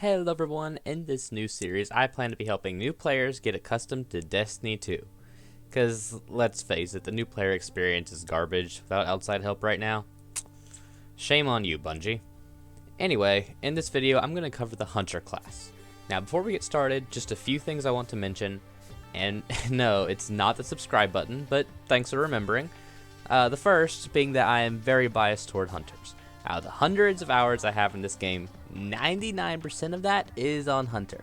Hello everyone, in this new series I plan to be helping new players get accustomed to Destiny 2. Cause let's face it, the new player experience is garbage without outside help right now. Shame on you, Bungie. Anyway, in this video I'm going to cover the Hunter class. Now before we get started, just a few things I want to mention. And no, it's not the subscribe button, but thanks for remembering. The first being that I am very biased toward Hunters. Out of the hundreds of hours I have in this game, 99% of that is on Hunter.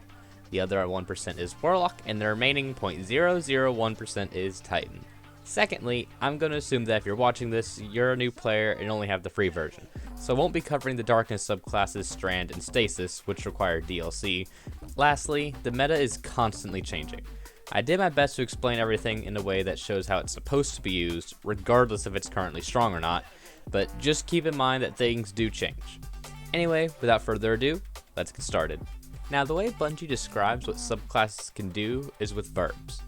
The other 1% is Warlock, and the remaining 0.001% is Titan. Secondly, I'm going to assume that if you're watching this, you're a new player and only have the free version. So I won't be covering the Darkness subclasses Strand and Stasis, which require DLC. Lastly, the meta is constantly changing. I did my best to explain everything in a way that shows how it's supposed to be used, regardless if it's currently strong or not, but just keep in mind that things do change. Anyway, without further ado, let's get started. Now, the way Bungie describes what subclasses can do is with verbs.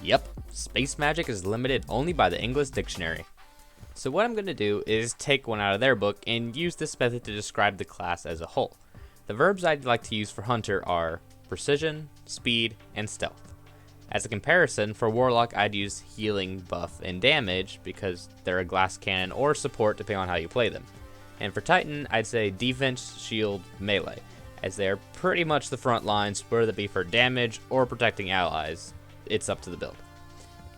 Yep, space magic is limited only by the English dictionary. So what I'm going to do is take one out of their book and use this method to describe the class as a whole. The verbs I'd like to use for Hunter are precision, speed, and stealth. As a comparison, for Warlock I'd use healing, buff, and damage because they're a glass cannon or support depending on how you play them. And for Titan, I'd say defense, shield, melee, as they are pretty much the front lines, whether it be for damage or protecting allies. It's up to the build.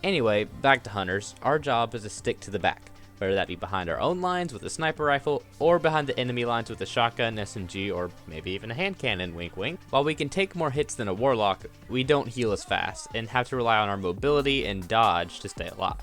Anyway, back to Hunters, our job is to stick to the back, whether that be behind our own lines with a sniper rifle, or behind the enemy lines with a shotgun, SMG, or maybe even a hand cannon, wink wink. While we can take more hits than a Warlock, we don't heal as fast, and have to rely on our mobility and dodge to stay alive.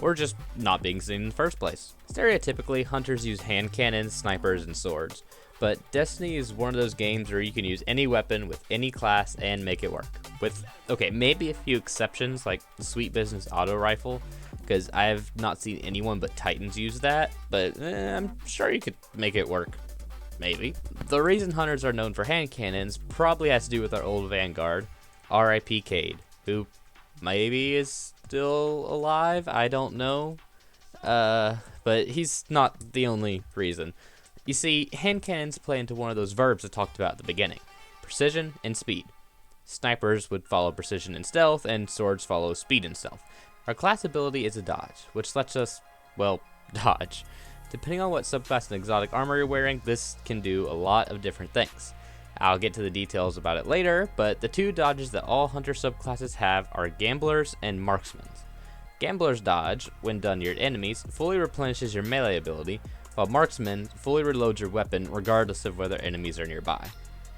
Or just not being seen in the first place. Stereotypically, Hunters use hand cannons, snipers, and swords, but Destiny is one of those games where you can use any weapon with any class and make it work. With, okay, maybe a few exceptions like the Sweet Business Auto Rifle, because I have not seen anyone but Titans use that, but I'm sure you could make it work. Maybe. The reason Hunters are known for hand cannons probably has to do with our old Vanguard, R.I.P. Cade, who maybe is still alive, I don't know, but he's not the only reason. You see, hand cannons play into one of those verbs I talked about at the beginning, precision and speed. Snipers would follow precision and stealth, and swords follow speed and stealth. Our class ability is a dodge, which lets us, well, dodge. Depending on what subclass and exotic armor you're wearing, this can do a lot of different things. I'll get to the details about it later, but the two dodges that all Hunter subclasses have are Gamblers and Marksmen. Gambler's dodge, when done near enemies, fully replenishes your melee ability, while Marksman fully reloads your weapon regardless of whether enemies are nearby.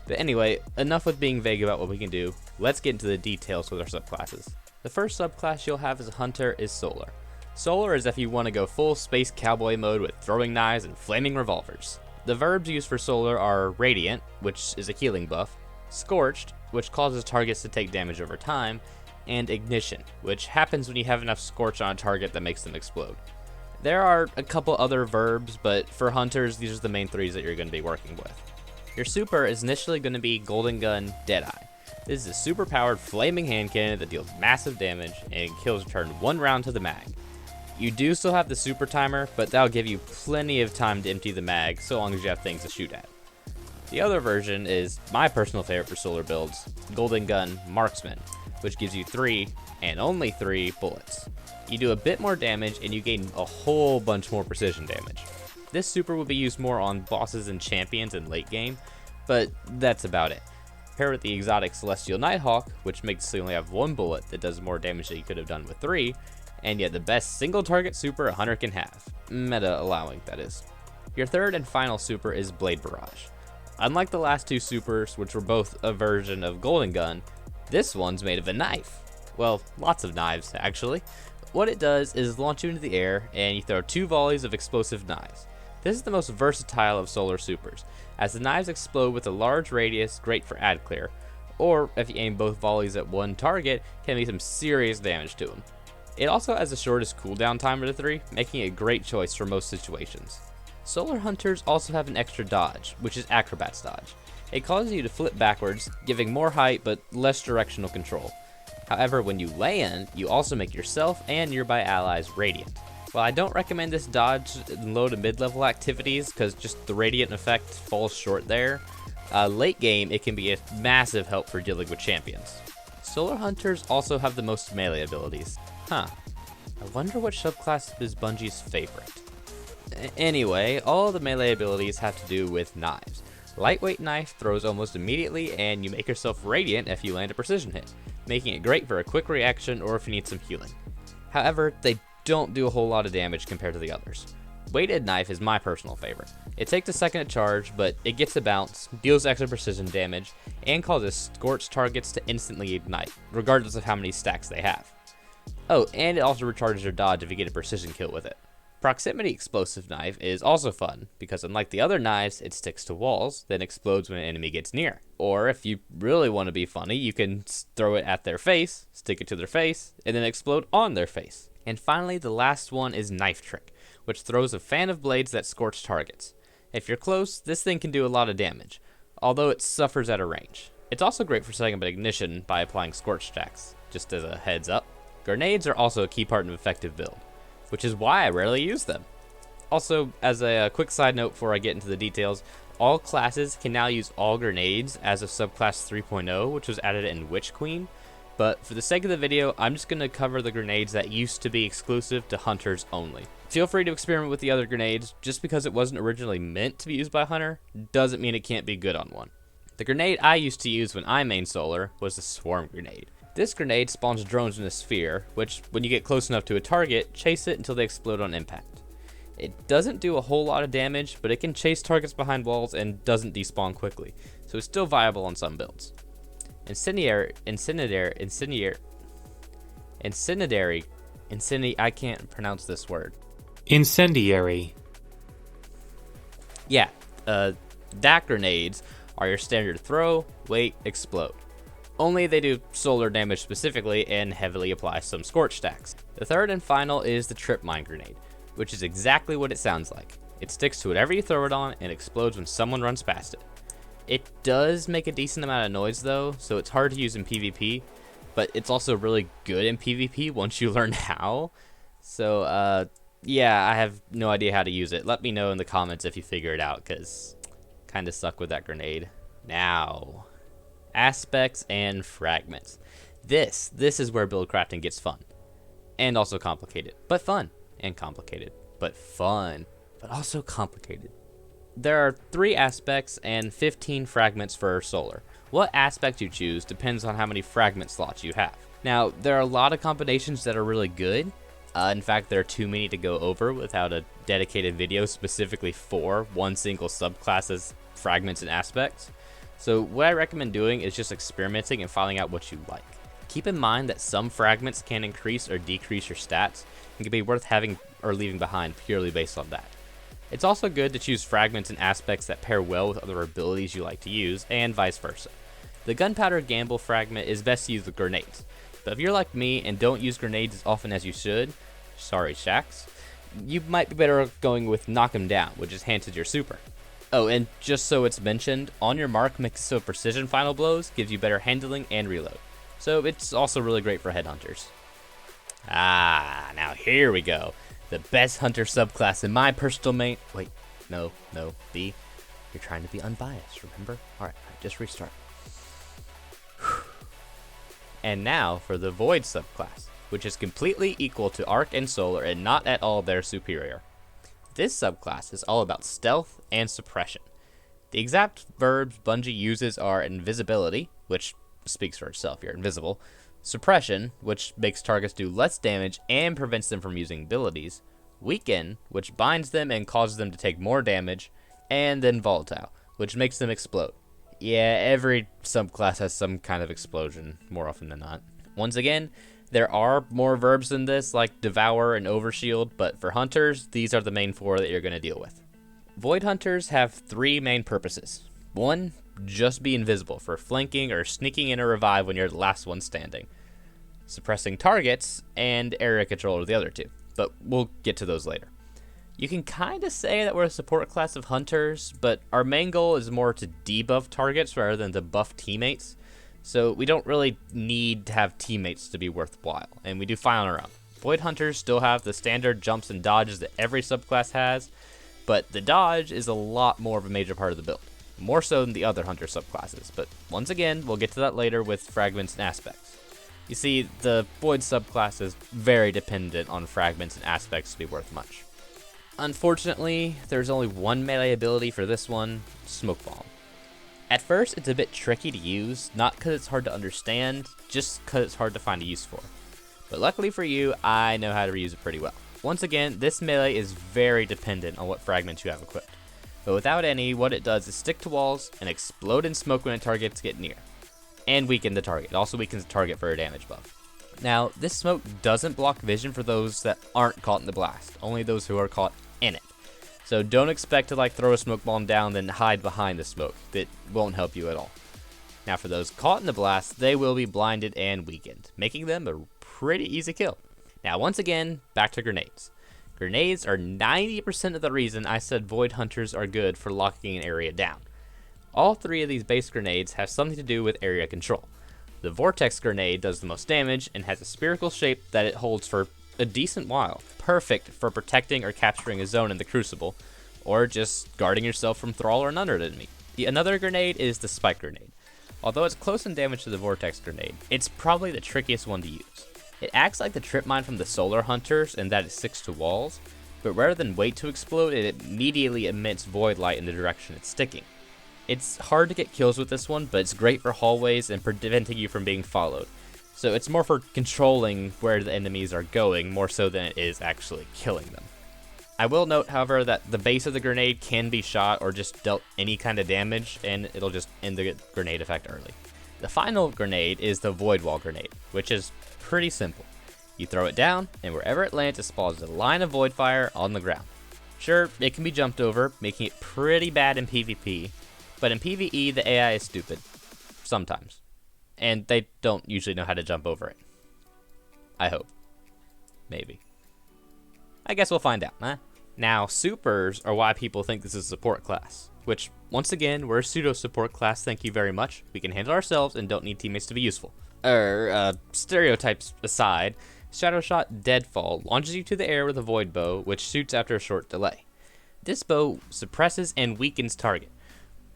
But anyway, enough with being vague about what we can do, let's get into the details with our subclasses. The first subclass you'll have as a Hunter is Solar. Solar is if you want to go full space cowboy mode with throwing knives and flaming revolvers. The verbs used for Solar are Radiant, which is a healing buff, Scorched, which causes targets to take damage over time, and Ignition, which happens when you have enough Scorch on a target that makes them explode. There are a couple other verbs, but for Hunters, these are the main three that you're going to be working with. Your super is initially going to be Golden Gun Deadeye. This is a super powered flaming hand cannon that deals massive damage and kills return one round to the mag. You do still have the super timer, but that'll give you plenty of time to empty the mag so long as you have things to shoot at. The other version is my personal favorite for Solar builds, Golden Gun Marksman, which gives you 3, and only 3, bullets. You do a bit more damage and you gain a whole bunch more precision damage. This super will be used more on bosses and champions in late game, but that's about it. Paired with the exotic Celestial Nighthawk, which makes you only have 1 bullet that does more damage than you could have done with 3, and yet the best single target super a Hunter can have. Meta allowing, that is. Your third and final super is Blade Barrage. Unlike the last two supers, which were both a version of Golden Gun, this one's made of a knife. Well, lots of knives, actually. What it does is launch you into the air, and you throw 2 volleys of explosive knives. This is the most versatile of Solar supers, as the knives explode with a large radius, great for ad clear, or if you aim both volleys at one target, can be some serious damage to them. It also has the shortest cooldown time of the 3, making it a great choice for most situations. Solar Hunters also have an extra dodge, which is Acrobat's dodge. It causes you to flip backwards, giving more height but less directional control. However, when you land, you also make yourself and nearby allies radiant. While I don't recommend this dodge in low to mid-level activities because just the radiant effect falls short there, Late game, it can be a massive help for dealing with champions. Solar Hunters also have the most melee abilities. Huh. I wonder what subclass is Bungie's favorite. Anyway, all the melee abilities have to do with knives. Lightweight knife throws almost immediately, and you make yourself radiant if you land a precision hit, making it great for a quick reaction or if you need some healing. However, they don't do a whole lot of damage compared to the others. Weighted knife is my personal favorite. It takes a second to charge, but it gets a bounce, deals extra precision damage, and causes scorched targets to instantly ignite, regardless of how many stacks they have. Oh, and it also recharges your dodge if you get a precision kill with it. Proximity explosive knife is also fun, because unlike the other knives, it sticks to walls, then explodes when an enemy gets near. Or if you really want to be funny, you can throw it at their face, stick it to their face, and then explode on their face. And finally, the last one is Knife Trick, which throws a fan of blades that scorch targets. If you're close, this thing can do a lot of damage, although it suffers at a range. It's also great for setting up an ignition by applying scorch stacks, just as a heads up. Grenades are also a key part of an effective build, which is why I rarely use them. Also, as a quick side note before I get into the details, all classes can now use all grenades as of subclass 3.0, which was added in Witch Queen, but for the sake of the video, I'm just going to cover the grenades that used to be exclusive to Hunters only. Feel free to experiment with the other grenades. Just because it wasn't originally meant to be used by a Hunter, doesn't mean it can't be good on one. The grenade I used to use when I main Solar was the Swarm Grenade. This grenade spawns drones in a sphere, which, when you get close enough to a target, chase it until they explode on impact. It doesn't do a whole lot of damage, but it can chase targets behind walls and doesn't despawn quickly, so it's still viable on some builds. I can't pronounce this word. Incendiary. Yeah, that grenades are your standard throw, wait, explode. Only they do solar damage specifically and heavily apply some scorch stacks. The third and final is the Trip Mine Grenade, which is exactly what it sounds like. It sticks to whatever you throw it on and explodes when someone runs past it. It does make a decent amount of noise though, so it's hard to use in PvP, but it's also really good in PvP once you learn how. So, yeah, I have no idea how to use it. Let me know in the comments if you figure it out, because kind of suck with that grenade. Now, aspects and fragments. This is where build crafting gets fun. And also complicated. But fun. And complicated. But fun. But also complicated. There are 3 aspects and 15 fragments for Solar. What aspect you choose depends on how many fragment slots you have. Now, there are a lot of combinations that are really good. In fact, there are too many to go over without a dedicated video specifically for one single subclass's fragments and aspects. So what I recommend doing is just experimenting and finding out what you like. Keep in mind that some fragments can increase or decrease your stats and can be worth having or leaving behind purely based on that. It's also good to choose fragments and aspects that pair well with other abilities you like to use, and vice versa. The Gunpowder Gamble fragment is best used with grenades, but if you're like me and don't use grenades as often as you should, sorry Shaxx, you might be better going with Knock 'em Down, which enhances your super. Oh, and just so it's mentioned, On Your Mark makes it so precision final blows gives you better handling and reload. So it's also really great for headhunters. Now here we go. The best hunter subclass in my personal main. Wait, no, B. You're trying to be unbiased, remember? Alright, just restart. And now for the Void subclass, which is completely equal to Arc and Solar and not at all their superior. This subclass is all about stealth and suppression. The exact verbs Bungie uses are invisibility, which speaks for itself, you're invisible, suppression, which makes targets do less damage and prevents them from using abilities, weaken, which binds them and causes them to take more damage, and then volatile, which makes them explode. Yeah, every subclass has some kind of explosion, more often than not. Once again, there are more verbs than this, like Devour and Overshield, but for Hunters, these are the main 4 that you're going to deal with. Void Hunters have 3 main purposes. 1, just be invisible for flanking or sneaking in a revive when you're the last one standing. Suppressing targets, and area control are the other 2, but we'll get to those later. You can kind of say that we're a support class of Hunters, but our main goal is more to debuff targets rather than to buff teammates. So we don't really need to have teammates to be worthwhile, and we do fine on our own. Void Hunters still have the standard jumps and dodges that every subclass has, but the dodge is a lot more of a major part of the build. more so than the other hunter subclasses, but once again, we'll get to that later with fragments and aspects. You see, the void subclass is very dependent on fragments and aspects to be worth much. Unfortunately, there's only one melee ability for this one, Smoke Bomb. At first, it's a bit tricky to use, not because it's hard to understand, just because it's hard to find a use for. But luckily for you, I know how to reuse it pretty well. Once again, this melee is very dependent on what fragments you have equipped. But without any, what it does is stick to walls and explode in smoke when a targets get near. And weaken the target. It also weakens the target for a damage buff. Now, this smoke doesn't block vision for those that aren't caught in the blast, only those who are caught in it. So don't expect to throw a smoke bomb down then hide behind the smoke. That won't help you at all. Now for those caught in the blast, they will be blinded and weakened, making them a pretty easy kill. Now once again, back to grenades. Grenades are 90% of the reason I said Void Hunters are good for locking an area down. All three of these base grenades have something to do with area control. The Vortex grenade does the most damage and has a spherical shape that it holds for a decent while, perfect for protecting or capturing a zone in the Crucible, or just guarding yourself from Thrall or another enemy. Another grenade is the Spike grenade. Although it's close in damage to the Vortex grenade, it's probably the trickiest one to use. It acts like the trip mine from the Solar Hunters in that it sticks to walls, but rather than wait to explode, it immediately emits void light in the direction it's sticking. It's hard to get kills with this one, but it's great for hallways and preventing you from being followed. So it's more for controlling where the enemies are going, more so than it is actually killing them. I will note, however, that the base of the grenade can be shot or just dealt any kind of damage, and it'll just end the grenade effect early. The final grenade is the Void Wall grenade, which is pretty simple. You throw it down, and wherever it lands, it spawns a line of void fire on the ground. Sure, it can be jumped over, making it pretty bad in PvP, but in PvE, the AI is stupid. Sometimes. And they don't usually know how to jump over it. I hope. Maybe. I guess we'll find out, huh? Now, supers are why people think this is a support class, which, once again, we're a pseudo-support class, thank you very much. We can handle ourselves and don't need teammates to be useful. Stereotypes aside, Shadowshot Deadfall launches you to the air with a Void Bow, which shoots after a short delay. This bow suppresses and weakens target,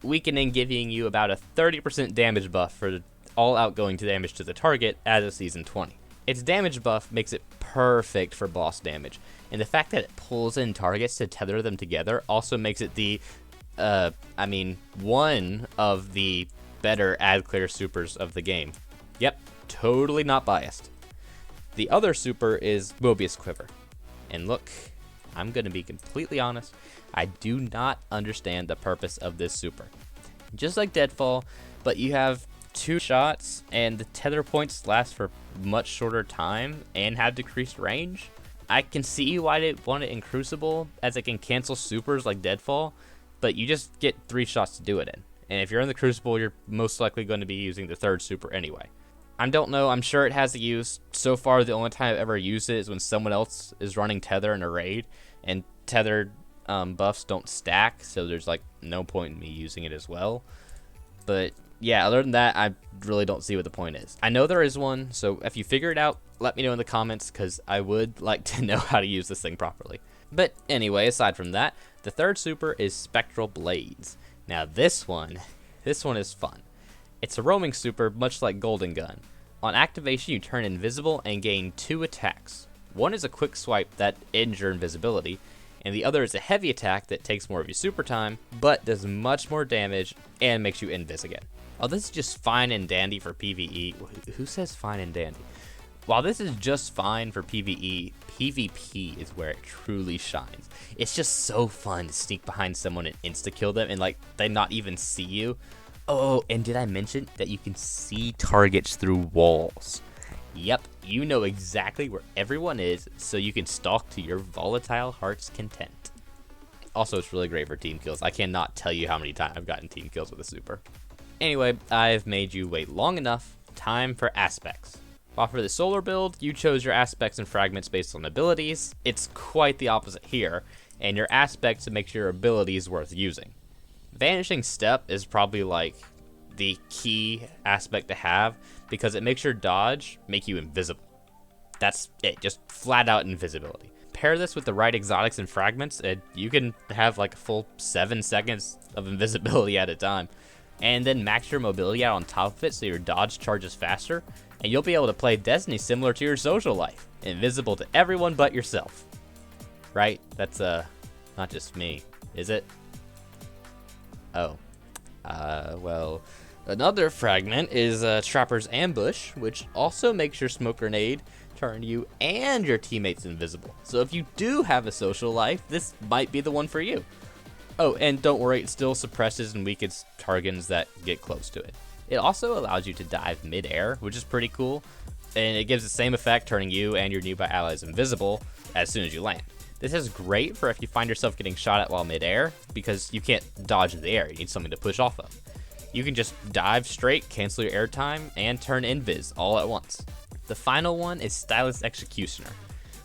weakening giving you about a 30% damage buff for all outgoing damage to the target as of Season 20. Its damage buff makes it perfect for boss damage, and the fact that it pulls in targets to tether them together also makes it one of the better ad clear supers of the game. Yep, totally not biased. The other super is Mobius Quiver. And look, I'm gonna be completely honest, I do not understand the purpose of this super. Just like Deadfall, but you have 2 shots and the tether points last for much shorter time and have decreased range. I can see why they want it in Crucible, as it can cancel supers like Deadfall, but you just get 3 shots to do it in. And if you're in the Crucible, you're most likely going to be using the 3rd super anyway. I don't know, I'm sure it has a use. So far, the only time I've ever used it is when someone else is running Tether in a raid, and Tethered buffs don't stack, so there's no point in me using it as well. But yeah, other than that, I really don't see what the point is. I know there is one, so if you figure it out, let me know in the comments, because I would like to know how to use this thing properly. But anyway, aside from that, the 3rd super is Spectral Blades. Now this one is fun. It's a roaming super, much like Golden Gun. On activation, you turn invisible and gain 2 attacks. One is a quick swipe that ends your invisibility, and the other is a heavy attack that takes more of your super time, but does much more damage and makes you invis again. While this is just fine and dandy for PvE, who says fine and dandy? While this is just fine for PvE, PvP is where it truly shines. It's just so fun to sneak behind someone and insta-kill them and they not even see you. Oh, and did I mention that you can see targets through walls? Yep, you know exactly where everyone is, so you can stalk to your volatile heart's content. Also, it's really great for team kills. I cannot tell you how many times I've gotten team kills with a super. Anyway, I've made you wait long enough. Time for aspects. While for the solar build, you chose your aspects and fragments based on abilities, it's quite the opposite here, and your aspects makes your abilities worth using. Vanishing Step is probably the key aspect to have, because it makes your dodge make you invisible. That's it, just flat out invisibility. pair this with the right exotics and fragments, you can have like a full 7 seconds of invisibility at a time. And then max your mobility out on top of it so your dodge charges faster, and you'll be able to play Destiny similar to your social life, invisible to everyone but yourself. Right? That's not just me, is it? Oh. Well, another fragment is Trapper's Ambush, which also makes your smoke grenade turn you and your teammates invisible. So if you do have a social life, this might be the one for you. Oh, and don't worry, it still suppresses and weakens targets that get close to it. It also allows you to dive mid-air, which is pretty cool, and it gives the same effect, turning you and your nearby allies invisible as soon as you land. This is great for if you find yourself getting shot at while mid-air, because you can't dodge in the air, you need something to push off of. You can just dive straight, cancel your airtime, and turn invis all at once. The final one is Stylus Executioner.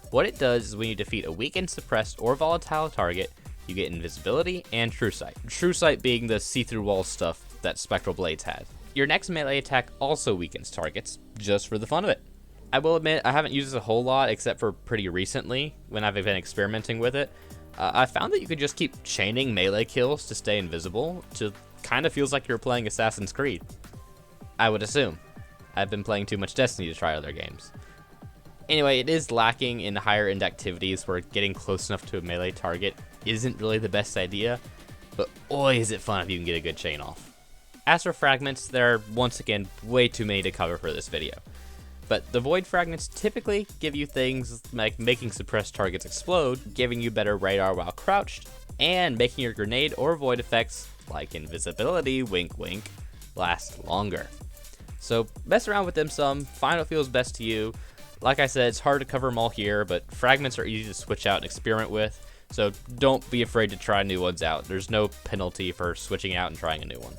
What it does is when you defeat a weakened, suppressed, or volatile target, you get invisibility and true sight. True sight being the see-through wall stuff that Spectral Blades had. Your next melee attack also weakens targets, just for the fun of it. I will admit, I haven't used this a whole lot except for pretty recently when I've been experimenting with it. I found that you could just keep chaining melee kills to stay invisible, to kind of feels like you're playing Assassin's Creed. I would assume. I've been playing too much Destiny to try other games. Anyway, it is lacking in higher end activities where getting close enough to a melee target isn't really the best idea, but boy is it fun if you can get a good chain off. As for fragments, there are once again way too many to cover for this video. But the void fragments typically give you things like making suppressed targets explode, giving you better radar while crouched, and making your grenade or void effects, like invisibility, wink wink, last longer. So mess around with them some, find what feels best to you. Like I said, it's hard to cover them all here, but fragments are easy to switch out and experiment with, so don't be afraid to try new ones out. There's no penalty for switching out and trying a new one.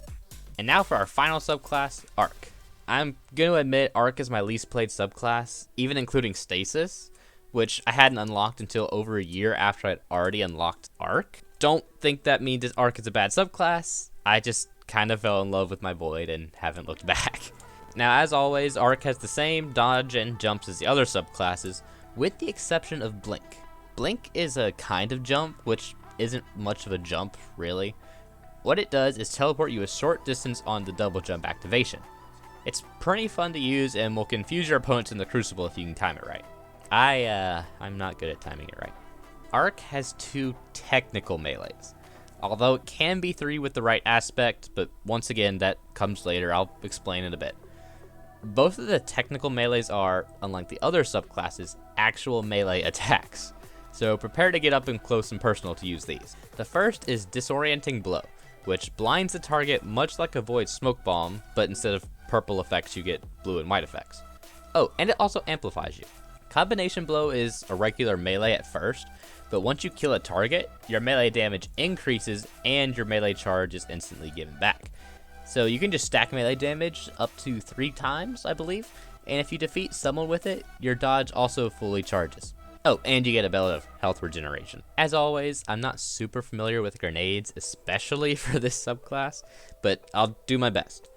And now for our final subclass, Arc. I'm going to admit Arc is my least played subclass, even including Stasis, which I hadn't unlocked until over a year after I'd already unlocked Arc. Don't think that means that Arc is a bad subclass, I just kind of fell in love with my Void and haven't looked back. Now, as always, Arc has the same dodge and jumps as the other subclasses, with the exception of Blink. Blink is a kind of jump, which isn't much of a jump, really. What it does is teleport you a short distance on the double jump activation. It's pretty fun to use and will confuse your opponents in the Crucible if you can time it right. I'm not good at timing it right. Arc has 2 technical melees, although it can be 3 with the right aspect, but once again, that comes later. I'll explain in a bit. Both of the technical melees are, unlike the other subclasses, actual melee attacks, so prepare to get up and close and personal to use these. The first is Disorienting Blow, which blinds the target much like a Void Smoke Bomb, but instead of purple effects you get blue and white effects. Oh, and it also amplifies you. Combination Blow is a regular melee at first, but once you kill a target, your melee damage increases and your melee charge is instantly given back. So you can just stack melee damage up to 3 times, I believe, and if you defeat someone with it, your dodge also fully charges. Oh, and you get a bit of health regeneration. As always, I'm not super familiar with grenades, especially for this subclass, but I'll do my best.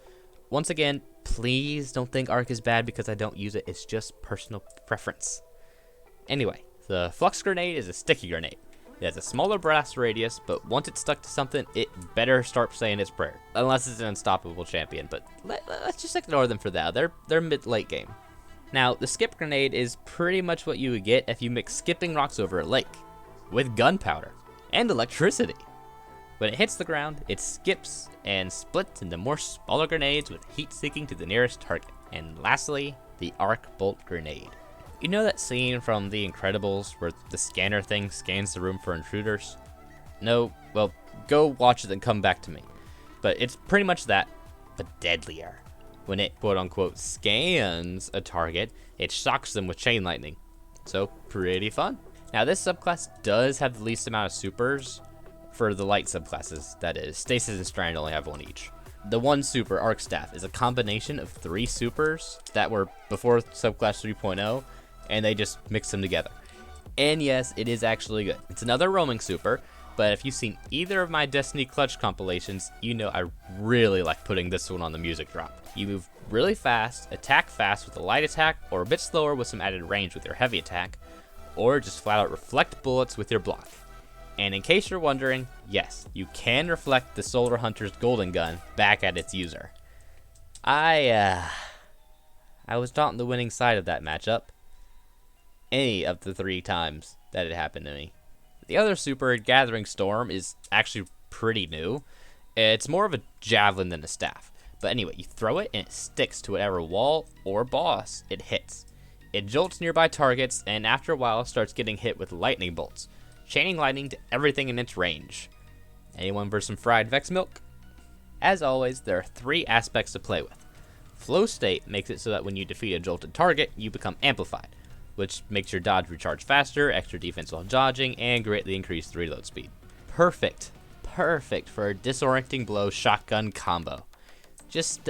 Once again, please don't think Arc is bad because I don't use it, it's just personal preference. Anyway, the Flux Grenade is a sticky grenade. It has a smaller blast radius, but once it's stuck to something, it better start saying its prayer. Unless it's an unstoppable champion, but let's just ignore them for that. They're mid-late game. Now, the Skip Grenade is pretty much what you would get if you mix skipping rocks over a lake, with gunpowder and electricity. When it hits the ground, it skips and splits into more smaller grenades with heat seeking to the nearest target. And lastly, the Arc Bolt Grenade. You know that scene from The Incredibles where the scanner thing scans the room for intruders? No? Well, go watch it and come back to me. But it's pretty much that, but deadlier. When it quote-unquote scans a target, it shocks them with chain lightning. So, pretty fun. Now, this subclass does have the least amount of supers for the light subclasses, that is. Stasis and Strand only have 1 each. The one super, Arc Staff, is a combination of 3 supers that were before subclass 3.0, and they just mix them together. And yes, it is actually good. It's another roaming super, but if you've seen either of my Destiny Clutch compilations, you know I really like putting this one on the music drop. You move really fast, attack fast with a light attack, or a bit slower with some added range with your heavy attack, or just flat out reflect bullets with your block. And in case you're wondering, yes, you can reflect the Solar Hunter's golden gun back at its user. I was not on the winning side of that matchup any of the 3 times that it happened to me. The other super, Gathering Storm, is actually pretty new. It's more of a javelin than a staff. But anyway, you throw it and it sticks to whatever wall or boss it hits. It jolts nearby targets and after a while starts getting hit with lightning bolts, chaining lightning to everything in its range. Anyone for some fried Vex Milk? As always, there are 3 aspects to play with. Flow state makes it so that when you defeat a jolted target, you become amplified, which makes your dodge recharge faster, extra defense while dodging, and greatly increase the reload speed. Perfect for a disorienting blow shotgun combo. Just,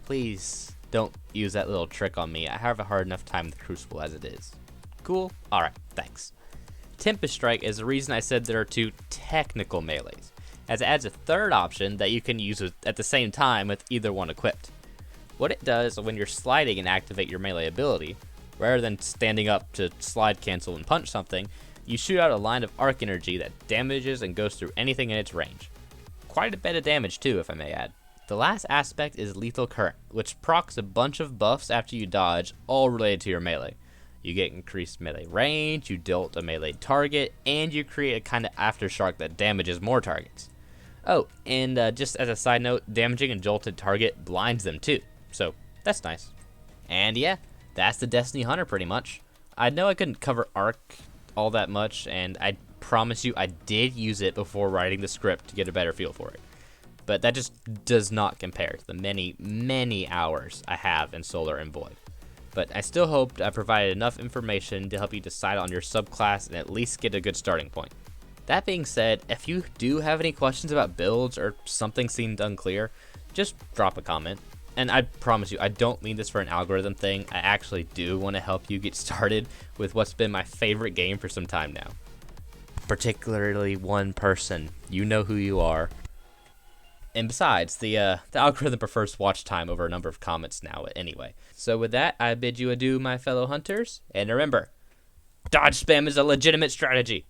please don't use that little trick on me. I have a hard enough time with Crucible as it is. Cool? Alright, thanks. Tempest Strike is the reason I said there are 2 technical melees, as it adds a 3rd option that you can use at the same time with either one equipped. What it does when you're sliding and activate your melee ability, rather than standing up to slide cancel and punch something, you shoot out a line of arc energy that damages and goes through anything in its range. Quite a bit of damage too, if I may add. The last aspect is Lethal Current, which procs a bunch of buffs after you dodge, all related to your melee. You get increased melee range, you jolt a melee target, and you create a kind of aftershock that damages more targets. Oh, and just as a side note, damaging a jolted target blinds them too, so that's nice. And yeah, that's the Destiny Hunter pretty much. I know I couldn't cover Arc all that much, and I promise you I did use it before writing the script to get a better feel for it. But that just does not compare to the many, many hours I have in Solar and Void. But I still hoped I provided enough information to help you decide on your subclass and at least get a good starting point. That being said, if you do have any questions about builds or something seemed unclear, just drop a comment. And I promise you, I don't mean this for an algorithm thing. I actually do want to help you get started with what's been my favorite game for some time now. Particularly one person. You know who you are. And besides, the algorithm prefers watch time over a number of comments now anyway. So with that, I bid you adieu, my fellow hunters. And remember, dodge spam is a legitimate strategy.